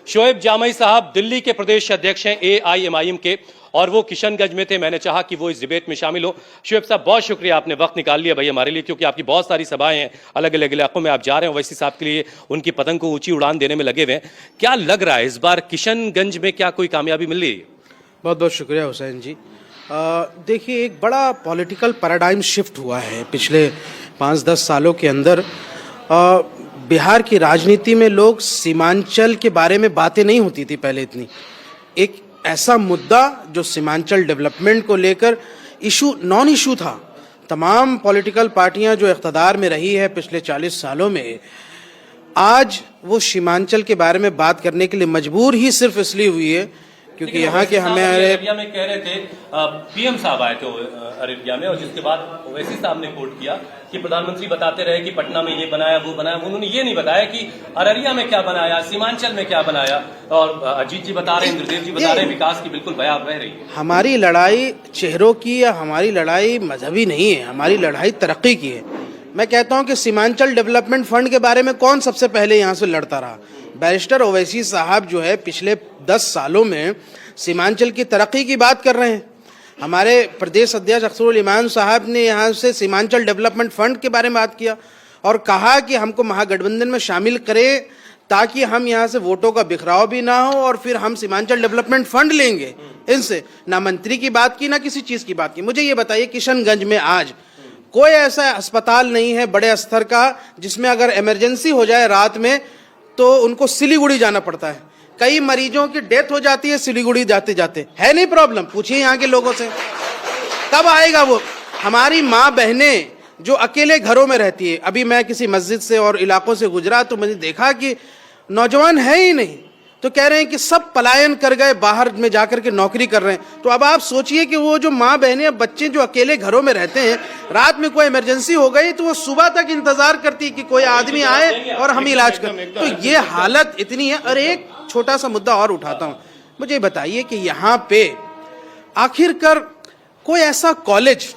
शोएब जामई साहब दिल्ली के प्रदेश अध्यक्ष हैं एआईएमआईएम के, और वो किशनगंज में थे। मैंने चाहा कि वो इस डिबेट में शामिल हो। शोएब साहब, बहुत शुक्रिया, आपने वक्त निकाल लिया भाई हमारे लिए, क्योंकि आपकी बहुत सारी सभाएं हैं, अलग अलग इलाकों में आप जा रहे हैं। ओवैसी साहब के लिए उनकी पतंग को ऊंची उड़ान देने में लगे हुए हैं। क्या लग रहा है इस बार किशनगंज में क्या कोई कामयाबी मिल रही है? बहुत बहुत शुक्रिया हुसैन जी। देखिए, एक बड़ा पॉलिटिकल पैराडाइम शिफ्ट हुआ है पिछले 5-10 सालों के अंदर। बिहार की राजनीति में लोग सीमांचल के बारे में बातें नहीं होती थी पहले इतनी। एक ऐसा मुद्दा जो सीमांचल डेवलपमेंट को लेकर नॉन इशू था। तमाम पॉलिटिकल पार्टियां जो इख्तदार में रही है पिछले 40 सालों में, आज वो सीमांचल के बारे में बात करने के लिए मजबूर ही सिर्फ इसलिए हुई है क्योंकि यहाँ के हमारे अररिया में कह रहे थे, पीएम साहब आए थे अररिया में, और जिसके बाद ओवैसी साहब ने कोट किया कि प्रधानमंत्री बताते रहे कि पटना में ये बनाया वो बनाया। उन्होंने ये नहीं बताया कि अररिया में क्या बनाया, सीमांचल में क्या बनाया। और अजीत जी बता रहे हैं, इंद्रदेव जी बता रहे हैं, विकास की बिल्कुल बयान बह रही है। हमारी लड़ाई चेहरों की या हमारी लड़ाई मजहबी नहीं है, हमारी लड़ाई तरक्की की है। मैं कहता हूं कि सीमांचल डेवलपमेंट फंड के बारे में कौन सबसे पहले यहाँ से लड़ता रहा? बैरिस्टर ओवैसी साहब जो है पिछले 10 सालों में सीमांचल की तरक्की की बात कर रहे हैं। हमारे प्रदेश अध्यक्ष अख्तरुल इमान साहब ने यहाँ से सीमांचल डेवलपमेंट फंड के बारे में बात किया और कहा कि हमको महागठबंधन में शामिल करें ताकि हम यहाँ से वोटों का बिखराव भी ना हो और फिर हम सीमांचल डेवलपमेंट फंड लेंगे इनसे। ना मंत्री की बात की, ना किसी चीज़ की बात की। मुझे ये बताइए, किशनगंज में आज कोई ऐसा अस्पताल नहीं है बड़े स्तर का जिसमें अगर इमरजेंसी हो जाए रात में तो उनको सिलीगुड़ी जाना पड़ता है। कई मरीजों की डेथ हो जाती है सिलीगुड़ी जाते जाते। है नहीं प्रॉब्लम? पूछिए यहाँ के लोगों से, कब आएगा वो? हमारी माँ बहनें जो अकेले घरों में रहती है, अभी मैं किसी मस्जिद से और इलाकों से गुजरा तो मैंने देखा कि नौजवान है ही नहीं, तो कह रहे हैं कि सब पलायन कर गए, बाहर में जाकर के नौकरी कर रहे हैं। तो अब आप सोचिए कि वो जो माँ बहनें बच्चे जो अकेले घरों में रहते हैं, रात में कोई इमरजेंसी हो गई तो वो सुबह तक इंतजार करती कि कोई आदमी आए और हम इलाज करें। तो ये हालत इतनी है। और एक छोटा सा मुद्दा और उठाता हूँ, मुझे बताइए कि यहाँ पे आखिरकार कोई ऐसा कॉलेज,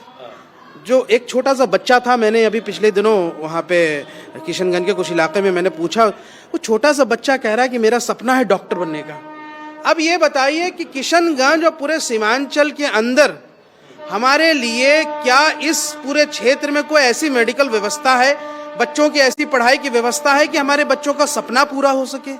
जो एक छोटा सा बच्चा था, मैंने अभी पिछले दिनों वहाँ पे किशनगंज के कुछ इलाके में मैंने पूछा, वो छोटा सा बच्चा कह रहा है कि मेरा सपना है डॉक्टर बनने का। अब ये बताइए कि किशनगंज और पूरे सीमांचल के अंदर हमारे लिए क्या इस पूरे क्षेत्र में कोई ऐसी मेडिकल व्यवस्था है, बच्चों की ऐसी पढ़ाई की व्यवस्था है कि हमारे बच्चों का सपना पूरा हो सके?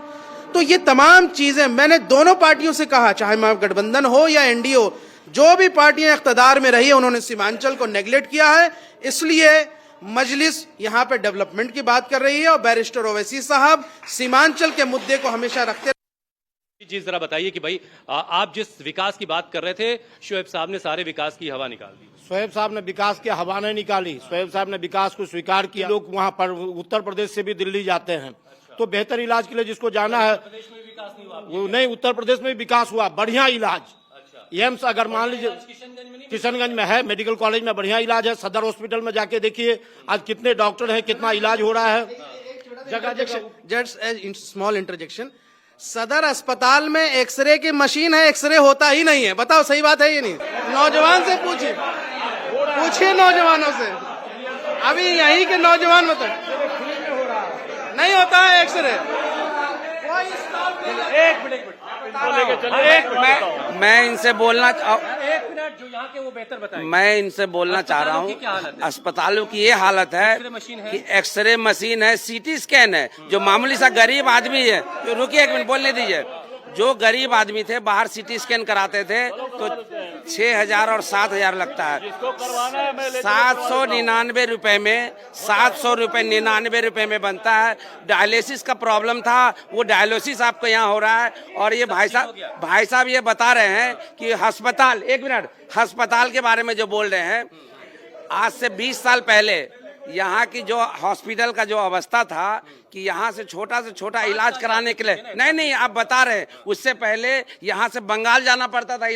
तो ये तमाम चीज़ें मैंने दोनों पार्टियों से कहा, चाहे महागठबंधन हो या एनडीए हो, जो भी पार्टियां इख्तदार में रही है उन्होंने सीमांचल को नेगलेक्ट किया है। इसलिए मजलिस यहाँ पे डेवलपमेंट की बात कर रही है और बैरिस्टर ओवैसी साहब सीमांचल के मुद्दे को हमेशा रखते। जी जरा बताइए कि भाई आप जिस विकास की बात कर रहे थे, शोएब साहब ने सारे विकास की हवा निकाल दी। शोएब साहब ने विकास की हवा नहीं निकाली, शोएब साहब ने विकास को स्वीकार किया। लोग वहाँ पर उत्तर प्रदेश से भी दिल्ली जाते हैं, तो बेहतर इलाज के लिए जिसको जाना है, वो नहीं, उत्तर प्रदेश में भी विकास हुआ, बढ़िया इलाज। एम्स अगर मान लीजिए किशनगंज में है, मेडिकल कॉलेज में बढ़िया इलाज है। सदर हॉस्पिटल में जाके देखिए आज कितने डॉक्टर हैं, कितना इलाज हो रहा है। जस्ट स्मॉल इंटरजेक्शन, सदर अस्पताल में एक्सरे की मशीन है, एक्सरे होता ही नहीं है। बताओ सही बात है ये? नहीं, नौजवान से पूछिए नौजवानों से, अभी यहीं के नौजवान बताओ, नहीं होता है एक्सरे। मैं इनसे बोलना एक मिनट, जो यहाँ के वो बेहतर बताएं। मैं इनसे बोलना चाह रहा हूँ, अस्पतालों की ये हालत है कि एक्सरे मशीन है, सीटी स्कैन है। जो मामूली सा गरीब आदमी है, तो रुकिए एक मिनट बोलने दीजिए, जो गरीब आदमी थे बाहर सीटी स्कैन कराते थे तो 6,000 और 7,000 लगता है। 799 रुपए में 799 रुपए में बनता है। डायलिसिस का प्रॉब्लम था, वो डायलिसिस आपको यहाँ हो रहा है। और ये भाई साहब ये बता रहे हैं कि अस्पताल, एक मिनट, अस्पताल के बारे में जो बोल रहे हैं, आज से 20 साल पहले यहाँ की जो हॉस्पिटल का जो अवस्था था कि यहाँ से छोटा इलाज कराने के लिए, नहीं आप बता रहे हैं, उससे पहले यहाँ से बंगाल जाना पड़ता था।